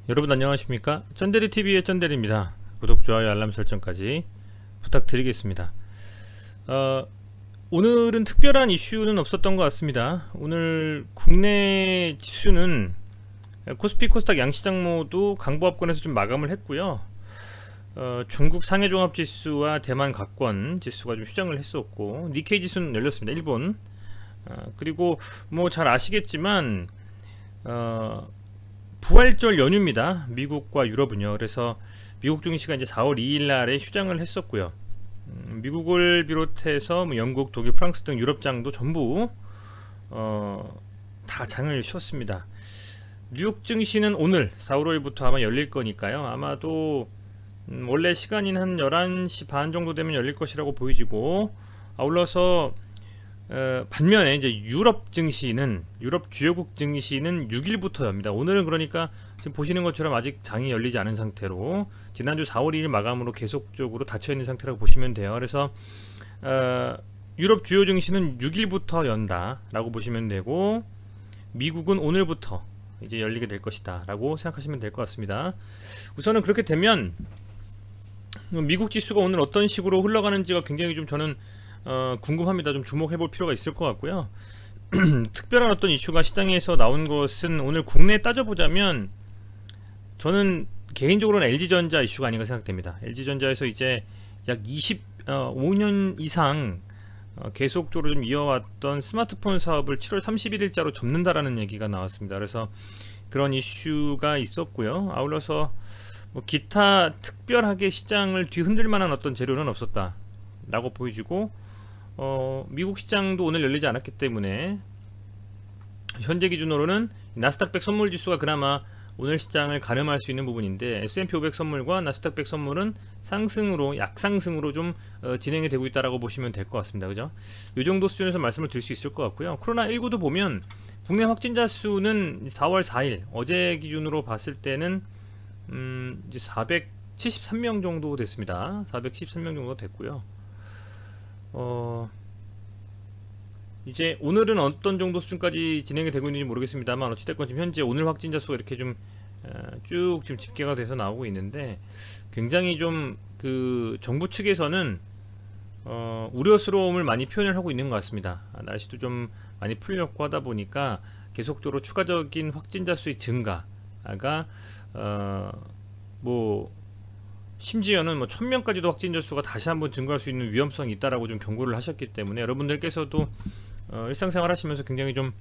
여러분 안녕하십니까? 쩐데리TV의 쩐데리입니다. 구독, 좋아요, 알람 설정까지 부탁드리겠습니다. 어, 오늘은 특별한 이슈는 없었던 것 같습니다. 오늘 국내 지수는 코스피, 코스닥 양시장 모두 강보합권에서 좀 마감을 했고요. 중국 상해종합지수와 대만 각권 지수가 좀 휴장을 했었고, 니케이 지수는 열렸습니다. 일본. 그리고 뭐 잘 아시겠지만 부활절 연휴입니다. 미국과 유럽은요. 그래서 미국 증시가 이제 4월 2일 날에 휴장을 했었고요. 미국을 비롯해서 뭐 영국, 독일, 프랑스 등 유럽장도 전부 다 장을 쉬었습니다. 뉴욕 증시는 오늘 4월 5일부터 아마 열릴 거니까요. 아마도 원래 시간인 한 11시 반 정도 되면 열릴 것이라고 보여지고, 아울러서 반면에 이제 유럽 주요국 증시는 6일부터 엽니다. 오늘은 그러니까 지금 보시는 것처럼 아직 장이 열리지 않은 상태로 지난주 4월 2일 마감으로 계속적으로 닫혀 있는 상태라고 보시면 돼요. 그래서 유럽 주요 증시는 6일부터 연다라고 보시면 되고, 미국은 오늘부터 이제 열리게 될 것이다라고 생각하시면 될 것 같습니다. 우선은 그렇게 되면 미국 지수가 오늘 어떤 식으로 흘러가는지가 굉장히 좀 저는 궁금합니다. 좀 주목해 볼 필요가 있을 것 같고요. 특별한 어떤 이슈가 시장에서 나온 것은 오늘 국내에 따져보자면 저는 개인적으로는 LG전자 이슈가 아닌가 생각됩니다. LG전자에서 이제 약 25년 이상 계속적으로 좀 이어왔던 스마트폰 사업을 7월 31일자로 접는다라는 얘기가 나왔습니다. 그래서 그런 이슈가 있었고요. 아울러서 뭐 기타 특별하게 시장을 뒤흔들 만한 어떤 재료는 없었다라고 보여지고, 미국 시장도 오늘 열리지 않았기 때문에 현재 기준으로는 나스닥 100 선물 지수가 그나마 오늘 시장을 가늠할 수 있는 부분인데, S&P 500 선물과 나스닥 100 선물은 상승으로, 약상승으로 좀 진행이 되고 있다라고 보시면 될 것 같습니다. 그죠? 이 정도 수준에서 말씀을 드릴 수 있을 것 같고요. 코로나19도 보면 국내 확진자 수는 4월 4일 어제 기준으로 봤을 때는 이제 473명 정도 됐습니다. 473명 정도 됐고요. 이제 오늘은 어떤 정도 수준까지 진행이 되고 있는지 모르겠습니다만, 어찌됐건 지금 현재 오늘 확진자 수가 이렇게 좀 쭉 지금 집계가 돼서 나오고 있는데, 굉장히 좀 그 정부 측에서는 우려스러움을 많이 표현을 하고 있는 것 같습니다. 날씨도 좀 많이 풀렸고 하다 보니까 계속적으로 추가적인 확진자 수의 증가가 뭐 심지어는 뭐 1000명까지도 확진자 수가 다시 한번 증가할 수 있는 위험성이 있다라고 좀 경고를 하셨기 때문에, 여러분들께서도 일상생활 하시면서 굉장히 좀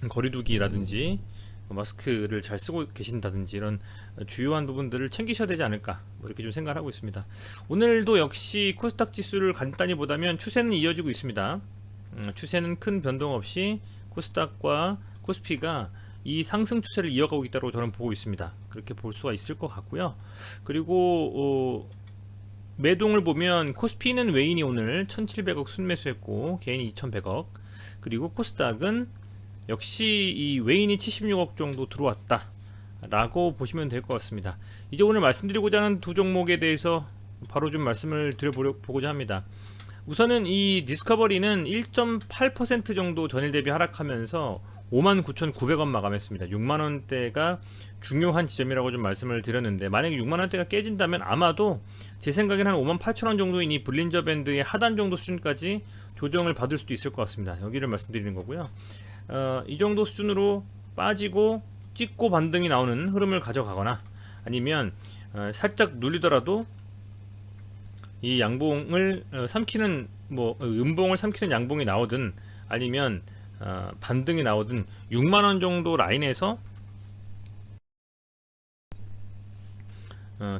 거리두기라든지 마스크를 잘 쓰고 계신다든지 이런 주요한 부분들을 챙기셔야 되지 않을까, 뭐 이렇게 좀 생각을 하고 있습니다. 오늘도 역시 코스닥 지수를 간단히 보다면 추세는 이어지고 있습니다. 추세는 큰 변동 없이 코스닥과 코스피가 이 상승 추세를 이어가고 있다고 저는 보고 있습니다. 그렇게 볼 수가 있을 것 같고요. 그리고 매동을 보면 코스피는 외인이 오늘 1700억 순매수했고 개인이 2100억, 그리고 코스닥은 역시 이 외인이 76억 정도 들어왔다 라고 보시면 될 것 같습니다. 이제 오늘 말씀드리고자 하는 두 종목에 대해서 바로 좀 말씀을 드려보고자 합니다. 우선은 이 디스커버리는 1.8% 정도 전일 대비 하락하면서 59,900원 마감했습니다. 6만원대가 중요한 지점이라고 좀 말씀을 드렸는데, 만약에 6만원대가 깨진다면 아마도 제 생각엔 한 58,000원 정도인 이 볼린저 밴드의 하단 정도 수준까지 조정을 받을 수도 있을 것 같습니다. 여기를 말씀드리는 거고요. 이 정도 수준으로 빠지고 찍고 반등이 나오는 흐름을 가져가거나, 아니면 살짝 눌리더라도 이 양봉을 삼키는, 뭐 음봉을 삼키는 양봉이 나오든 아니면 반등이 나오든 6만원 정도 라인에서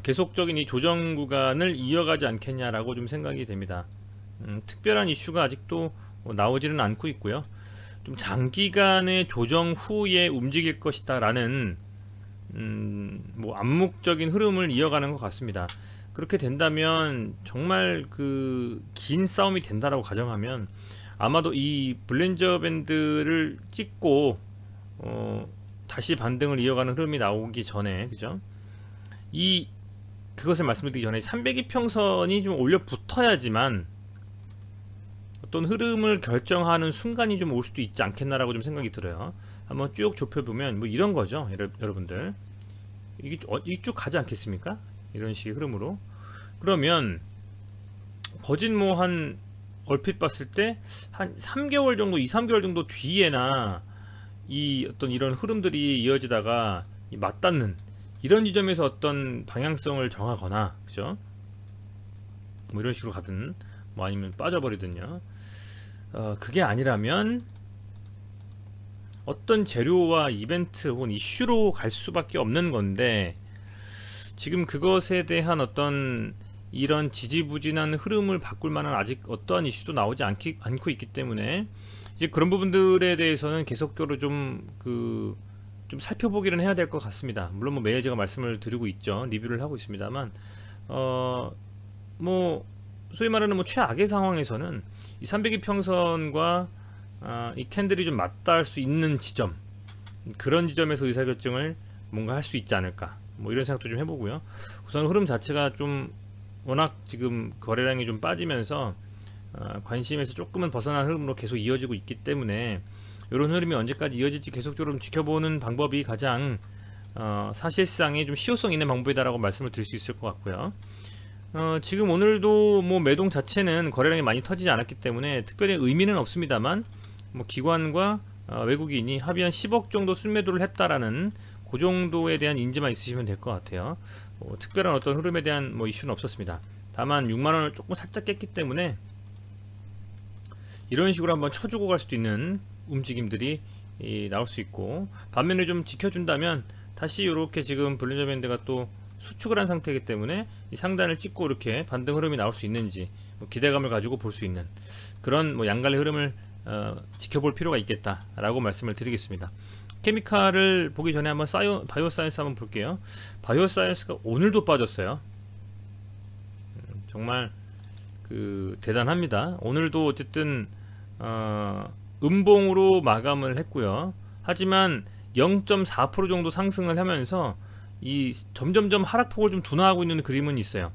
계속적인 이 조정 구간을 이어가지 않겠냐라고 좀 생각이 됩니다. 특별한 이슈가 아직도 나오지는 않고 있고요. 좀 장기간의 조정 후에 움직일 것이다 라는 뭐 암묵적인 흐름을 이어가는 것 같습니다. 그렇게 된다면, 정말 그 긴 싸움이 된다라고 가정하면 아마도 이 볼린저 밴드를 찍고 다시 반등을 이어가는 흐름이 나오기 전에, 그죠? 그것을 말씀드리기 전에 300이평선이 좀 올려 붙어야지만 어떤 흐름을 결정하는 순간이 좀 올 수도 있지 않겠나라고 좀 생각이 들어요. 한번 쭉 좁혀보면 뭐 이런 거죠. 여러분들, 이게 쭉 가지 않겠습니까? 이런 식의 흐름으로. 그러면 거진 뭐 한 얼핏 봤을 때 한 3개월 정도, 2, 3개월 정도 뒤에나 이 어떤 이런 흐름들이 이어지다가 이 맞닿는 이런 지점에서 어떤 방향성을 정하거나, 그죠? 뭐 이런 식으로 가든 뭐 아니면 빠져버리든요. 그게 아니라면 어떤 재료와 이벤트 혹은 이슈로 갈 수밖에 없는 건데, 지금 그것에 대한 어떤 이런 지지부진한 흐름을 바꿀 만한 아직 어떠한 이슈도 나오지 않고 있기 때문에 이제 그런 부분들에 대해서는 계속적으로 좀 살펴보기는 해야 될 것 같습니다. 물론 뭐 매일 제가 말씀을 드리고 있죠. 리뷰를 하고 있습니다만, 뭐 소위 말하는 뭐 최악의 상황에서는 이 300일 평선과 이 캔들이 좀 맞닿을 수 있는 지점, 그런 지점에서 의사결정을 뭔가 할 수 있지 않을까, 뭐 이런 생각도 좀 해보고요. 우선 흐름 자체가 좀 워낙 지금 거래량이 좀 빠지면서 관심에서 조금은 벗어난 흐름으로 계속 이어지고 있기 때문에 이런 흐름이 언제까지 이어질지 계속적으로 좀 지켜보는 방법이 가장 사실상의 좀 실효성 있는 방법이다라고 말씀을 드릴 수 있을 것 같고요. 지금 오늘도 뭐 매동 자체는 거래량이 많이 터지지 않았기 때문에 특별히 의미는 없습니다만, 뭐 기관과 외국인이 합의한 10억 정도 순매도를 했다라는 그 정도에 대한 인지만 있으시면 될 것 같아요. 뭐 특별한 어떤 흐름에 대한 뭐 이슈는 없었습니다. 다만 6만원을 조금 살짝 깼기 때문에 이런 식으로 한번 쳐주고 갈 수도 있는 움직임들이 나올 수 있고, 반면에 좀 지켜준다면 다시 이렇게 지금 볼린저 밴드가 또 수축을 한 상태이기 때문에 이 상단을 찍고 이렇게 반등 흐름이 나올 수 있는지 뭐 기대감을 가지고 볼 수 있는 그런 뭐 양갈래 흐름을 지켜볼 필요가 있겠다라고 말씀을 드리겠습니다. 케미칼을 보기 전에 한번 바이오 사이언스 한번 볼게요. 바이오 사이언스가 오늘도 빠졌어요. 정말 대단합니다. 오늘도 어쨌든 음봉으로 마감을 했고요. 하지만 0.4% 정도 상승을 하면서 이 점점점 하락폭을 좀 둔화하고 있는 그림은 있어요.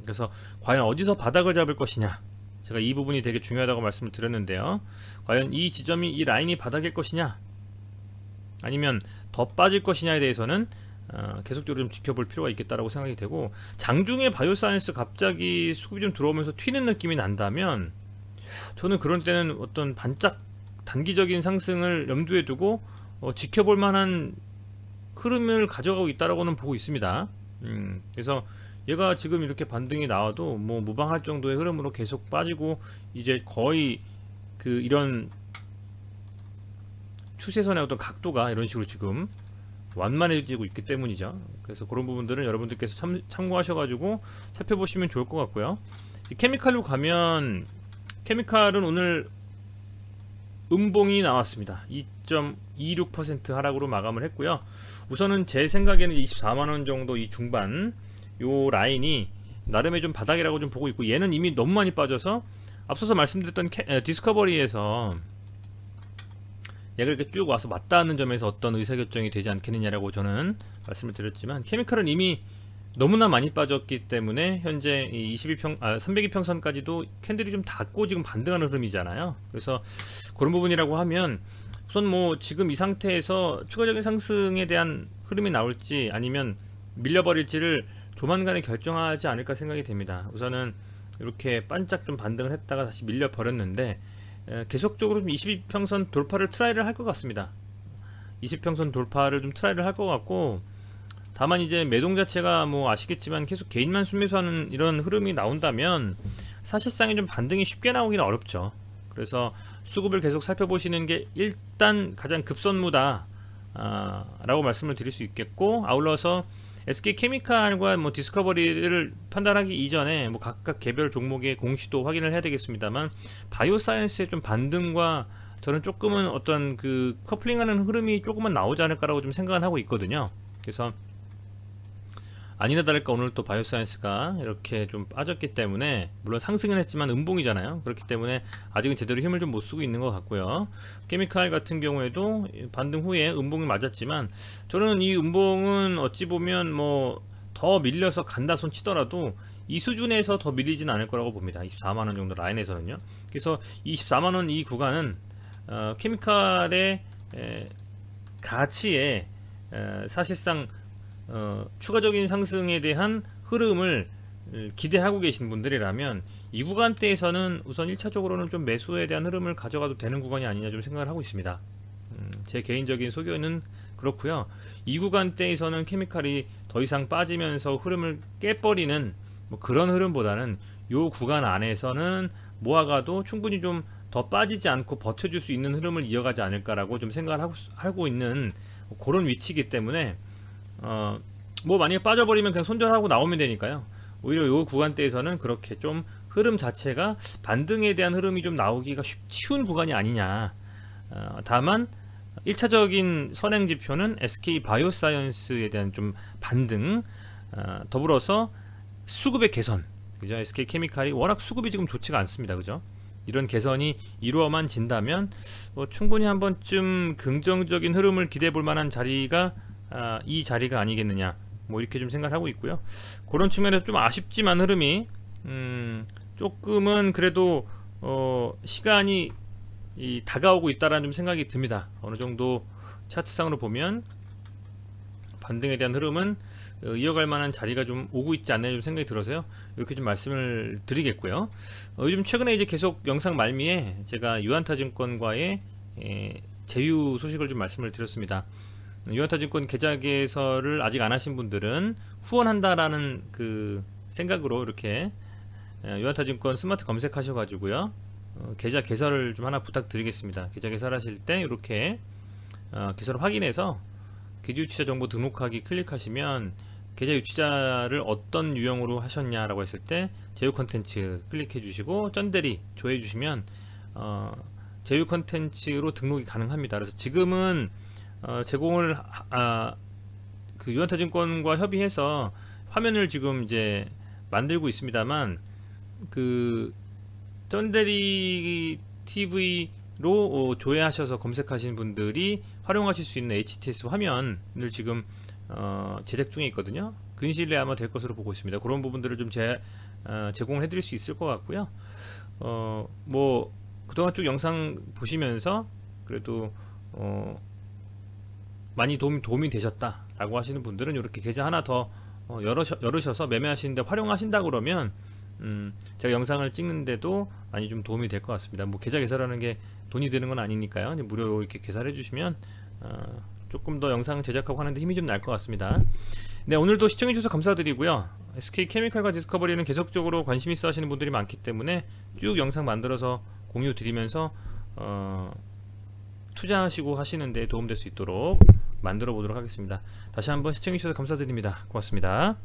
그래서 과연 어디서 바닥을 잡을 것이냐, 제가 이 부분이 되게 중요하다고 말씀을 드렸는데요. 과연 이 지점이, 이 라인이 바닥일 것이냐 아니면 더 빠질 것이냐에 대해서는 계속적으로 좀 지켜볼 필요가 있겠다라고 생각이 되고, 장중에 바이오사이언스 갑자기 수급이 좀 들어오면서 튀는 느낌이 난다면 저는 그런 때는 어떤 반짝 단기적인 상승을 염두에 두고 지켜볼 만한 흐름을 가져가고 있다라고는 보고 있습니다. 그래서 얘가 지금 이렇게 반등이 나와도 뭐 무방할 정도의 흐름으로 계속 빠지고 이제 거의 이런 추세선의 어떤 각도가 이런 식으로 지금 완만해지고 있기 때문이죠. 그래서 그런 부분들은 여러분들께서 참고하셔가지고 살펴보시면 좋을 것 같고요. 이 케미칼로 가면, 케미칼은 오늘 음봉이 나왔습니다. 2.26% 하락으로 마감을 했고요. 우선은 제 생각에는 24만원 정도 이 중반 요 라인이 나름의 좀 바닥이라고 좀 보고 있고, 얘는 이미 너무 많이 빠져서 앞서서 말씀드렸던 디스커버리에서 얘가 이렇게 쭉 와서 맞닿는 점에서 어떤 의사결정이 되지 않겠느냐라고 저는 말씀을 드렸지만, 케미칼은 이미 너무나 많이 빠졌기 때문에 현재 이 300일평선까지도 캔들이 좀 닫고 지금 반등하는 흐름이잖아요. 그래서 그런 부분이라고 하면 우선 뭐 지금 이 상태에서 추가적인 상승에 대한 흐름이 나올지 아니면 밀려버릴지를 조만간에 결정하지 않을까 생각이 됩니다. 우선은 이렇게 반짝 좀 반등을 했다가 다시 밀려버렸는데 계속적으로 좀 22평선 돌파를 트라이를 할 것 같습니다. 20평선 돌파를 좀 트라이를 할 것 같고, 다만 이제 매동 자체가 뭐 아시겠지만 계속 개인만 순매수하는 이런 흐름이 나온다면 사실상에 좀 반등이 쉽게 나오기는 어렵죠. 그래서 수급을 계속 살펴보시는 게 일단 가장 급선무다 라고 말씀을 드릴 수 있겠고, 아울러서 SK케미칼과 뭐 디스커버리를 판단하기 이전에 뭐 각각 개별 종목의 공시도 확인을 해야 되겠습니다만, 바이오사이언스의 좀 반등과 저는 조금은 어떤 커플링하는 흐름이 조금은 나오지 않을까라고 좀 생각을 하고 있거든요. 그래서 아니나 다를까 오늘 또 바이오사이언스가 이렇게 좀 빠졌기 때문에, 물론 상승은 했지만 음봉이잖아요. 그렇기 때문에 아직은 제대로 힘을 좀 못 쓰고 있는 것 같고요. 케미칼 같은 경우에도 반등 후에 음봉이 맞았지만, 저는 이 음봉은 어찌 보면 뭐 더 밀려서 간다 손 치더라도 이 수준에서 더 밀리진 않을 거라고 봅니다. 24만원 정도 라인에서는요. 그래서 24만원 이 구간은 케미칼의 가치에 사실상 추가적인 상승에 대한 흐름을 기대하고 계신 분들이라면 이 구간대에서는 우선 1차적으로는 좀 매수에 대한 흐름을 가져가도 되는 구간이 아니냐 좀 생각을 하고 있습니다. 제 개인적인 소견은 그렇고요. 이 구간대에서는 케미칼이 더 이상 빠지면서 흐름을 깨버리는 뭐 그런 흐름보다는 요 구간 안에서는 모아가도 충분히 좀 더 빠지지 않고 버텨줄 수 있는 흐름을 이어가지 않을까라고 좀 생각을 하고 있는 그런 위치이기 때문에 뭐 만약에 빠져버리면 그냥 손절하고 나오면 되니까요. 오히려 요 구간대에서는 그렇게 좀 흐름 자체가 반등에 대한 흐름이 좀 나오기가 쉬운 구간이 아니냐. 다만 1차적인 선행 지표는 SK 바이오사이언스에 대한 좀 반등, 더불어서 수급의 개선, 그죠? SK 케미칼이 워낙 수급이 지금 좋지가 않습니다, 그죠? 이런 개선이 이루어만 진다면 충분히 한 번쯤 긍정적인 흐름을 기대해 볼 만한 자리가 이 자리가 아니겠느냐, 뭐 이렇게 좀 생각하고 있고요. 그런 측면에서 좀 아쉽지만 흐름이 조금은 그래도 시간이 다가오고 있다라는 좀 생각이 듭니다. 어느 정도 차트상으로 보면 반등에 대한 흐름은 이어갈 만한 자리가 좀 오고 있지 않나 좀 생각이 들어서요. 이렇게 좀 말씀을 드리겠고요. 요즘 최근에 이제 계속 영상 말미에 제가 유한타증권과의 제휴 소식을 좀 말씀을 드렸습니다. 유한타증권 계좌 개설을 아직 안 하신 분들은 후원한다라는 그 생각으로 이렇게 유한타증권 스마트 검색하셔가지고요. 계좌 개설을 좀 하나 부탁드리겠습니다. 계좌 개설하실 때 이렇게 개설 확인해서 계좌 유치자 정보 등록하기 클릭하시면 계좌 유치자를 어떤 유형으로 하셨냐라고 했을 때 제휴 컨텐츠 클릭해 주시고 쩐대리 조회해 주시면 제휴 컨텐츠로 등록이 가능합니다. 그래서 지금은 제공을 그 유한타증권과 협의해서 화면을 지금 이제 만들고 있습니다만 그 쩐대리 TV로 조회하셔서 검색하신 분들이 활용하실 수 있는 HTS 화면을 지금 제작 중에 있거든요. 근시일 내에 아마 될 것으로 보고 있습니다. 그런 부분들을 좀 제공을 해드릴 수 있을 것 같고요. 뭐 그동안 쭉 영상 보시면서 그래도 많이 도움이 되셨다라고 하시는 분들은 이렇게 계좌 하나 더 열으셔서 매매하시는데 활용하신다 그러면 제가 영상을 찍는데도 많이 좀 도움이 될 것 같습니다. 뭐 계좌 개설하는 게 돈이 드는 건 아니니까요. 무료로 이렇게 개설해 주시면 조금 더 영상 제작하고 하는데 힘이 좀 날 것 같습니다. 네, 오늘도 시청해 주셔서 감사드리고요. SK 케미칼과 디스커버리는 계속적으로 관심 있어 하시는 분들이 많기 때문에 쭉 영상 만들어서 공유 드리면서 투자하시고 하시는데 도움될 수 있도록 만들어 보도록 하겠습니다. 다시 한번 시청해 주셔서 감사드립니다. 고맙습니다.